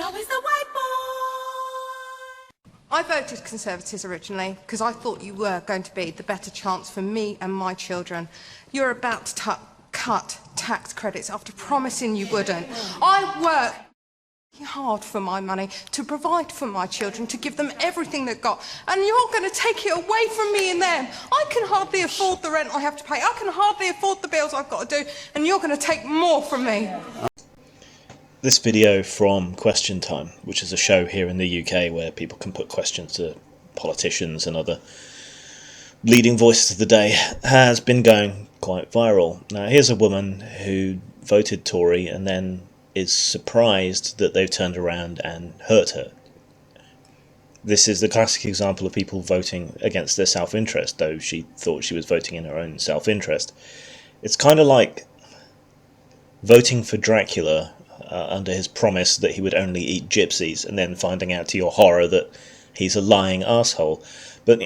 Now he's the white boy. I voted Conservatives originally because I thought you were going to be the better chance for me and my children. You're about to cut tax credits after promising you wouldn't. I work hard for my money, to provide for my children, to give them everything they've got, and you're going to take it away from me and them. I can hardly afford the rent I have to pay. I can hardly afford the bills I've got to do, and you're going to take more from me. This video from Question Time, which is a show here in the UK where people can put questions to politicians and other leading voices of the day, has been going quite viral. Now, here's a woman who voted Tory and then is surprised that they've turned around and hurt her. This is the classic example of people voting against their self-interest, though she thought she was voting in her own self-interest. It's kind of like voting for Dracula under his promise that he would only eat gypsies, and then finding out to your horror that he's a lying asshole. But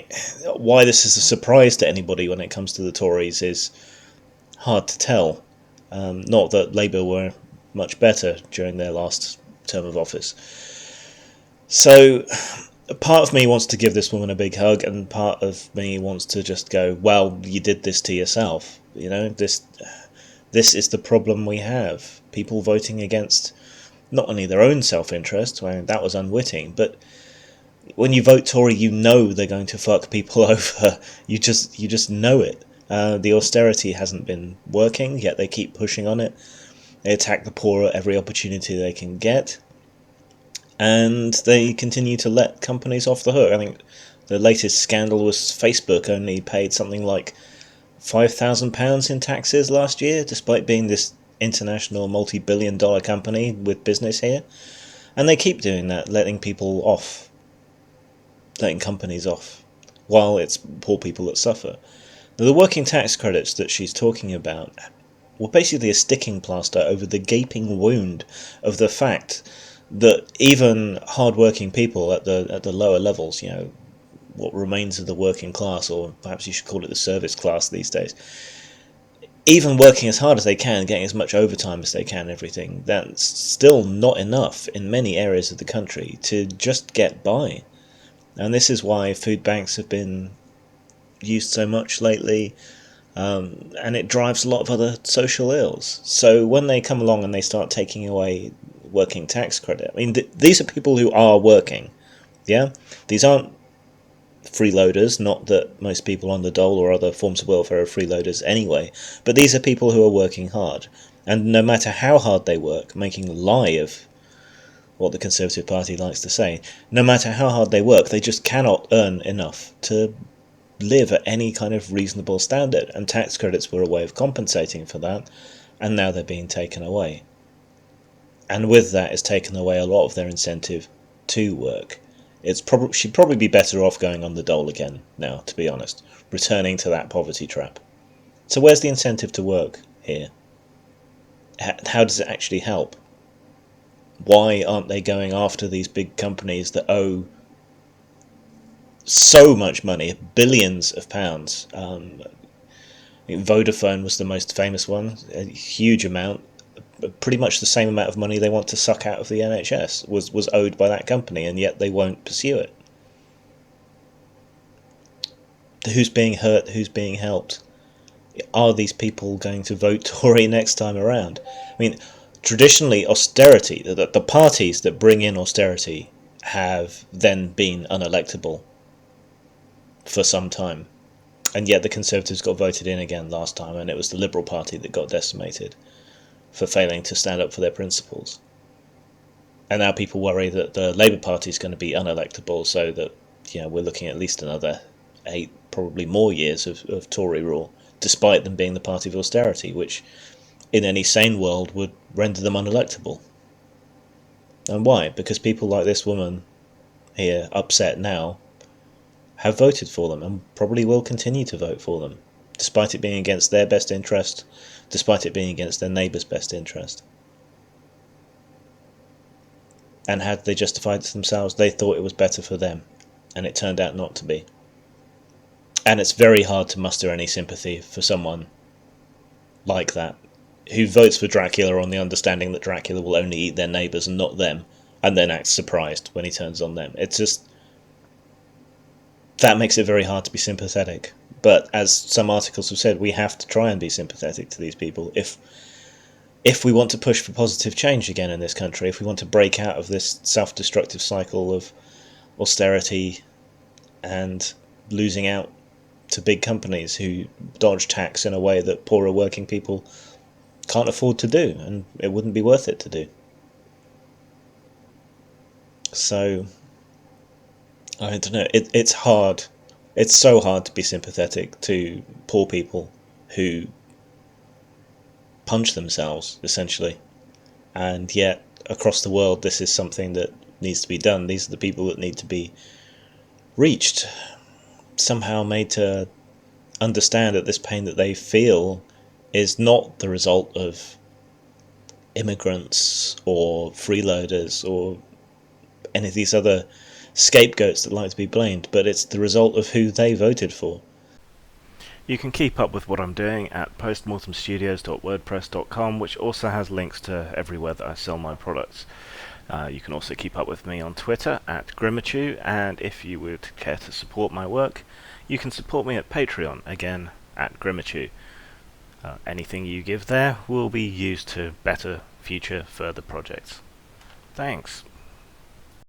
why this is a surprise to anybody when it comes to the Tories is hard to tell. Not that Labour were much better during their last term of office. So part of me wants to give this woman a big hug, and part of me wants to just go, well, you did this to yourself. You know, this is the problem we have. People voting against not only their own self-interest, well, that was unwitting, but when you vote Tory, you know they're going to fuck people over. You just know it. The austerity hasn't been working, yet they keep pushing on it. They attack the poor at every opportunity they can get, and they continue to let companies off the hook. I think the latest scandal was Facebook only paid something like £5,000 in taxes last year, despite being this international multi-billion-dollar company with business here. And they keep doing that, letting people off, letting companies off, while it's poor people that suffer. Now, the working tax credits that she's talking about were basically a sticking plaster over the gaping wound of the fact that even hard-working people at the lower levels, you know, what remains of the working class, or perhaps you should call it the service class these days, even working as hard as they can, getting as much overtime as they can and everything, that's still not enough in many areas of the country to just get by. And this is why food banks have been used so much lately, and it drives a lot of other social ills. So when they come along and they start taking away working tax credit, I mean, these are people who are working, yeah? These aren't freeloaders, not that most people on the dole or other forms of welfare are freeloaders anyway, but these are people who are working hard. And no matter how hard they work, making a lie of what the Conservative Party likes to say, no matter how hard they work, they just cannot earn enough to live at any kind of reasonable standard, and tax credits were a way of compensating for that, and now they're being taken away. And with that is taken away a lot of their incentive to work. She'd probably be better off going on the dole again now, to be honest, returning to that poverty trap. So where's the incentive to work here? How does it actually help? Why aren't they going after these big companies that owe so much money, billions of pounds? Vodafone was the most famous one, a huge amount. Pretty much the same amount of money they want to suck out of the NHS was owed by that company, and yet they won't pursue it. Who's being hurt? Who's being helped? Are these people going to vote Tory next time around? I mean, traditionally, austerity, the parties that bring in austerity have then been unelectable for some time. And yet the Conservatives got voted in again last time, and it was the Liberal Party that got decimated for failing to stand up for their principles. And now people worry that the Labour Party is going to be unelectable, so that, you know, we're looking at least another 8, probably more years of Tory rule, despite them being the party of austerity, which in any sane world would render them unelectable. And why? Because people like this woman here, upset now, have voted for them and probably will continue to vote for them, despite it being against their best interest, despite it being against their neighbour's best interest. And had they justified it to themselves, they thought it was better for them, and it turned out not to be. And it's very hard to muster any sympathy for someone like that, who votes for Dracula on the understanding that Dracula will only eat their neighbours and not them, and then acts surprised when he turns on them. It's just, that makes it very hard to be sympathetic. But as some articles have said, we have to try and be sympathetic to these people if we want to push for positive change again in this country, if we want to break out of this self-destructive cycle of austerity and losing out to big companies who dodge tax in a way that poorer working people can't afford to do, and it wouldn't be worth it to do. So, I don't know, it's hard. It's so hard to be sympathetic to poor people who punch themselves, essentially. And yet, across the world, this is something that needs to be done. These are the people that need to be reached, somehow made to understand that this pain that they feel is not the result of immigrants or freeloaders or any of these other scapegoats that like to be blamed, but it's the result of who they voted for. You can keep up with what I'm doing at postmortemstudios.wordpress.com, which also has links to everywhere that I sell my products. You can also keep up with me on Twitter at Grimachew, and if you would care to support my work, you can support me at Patreon, again at Grimachew. Anything you give there will be used to better future further projects. Thanks.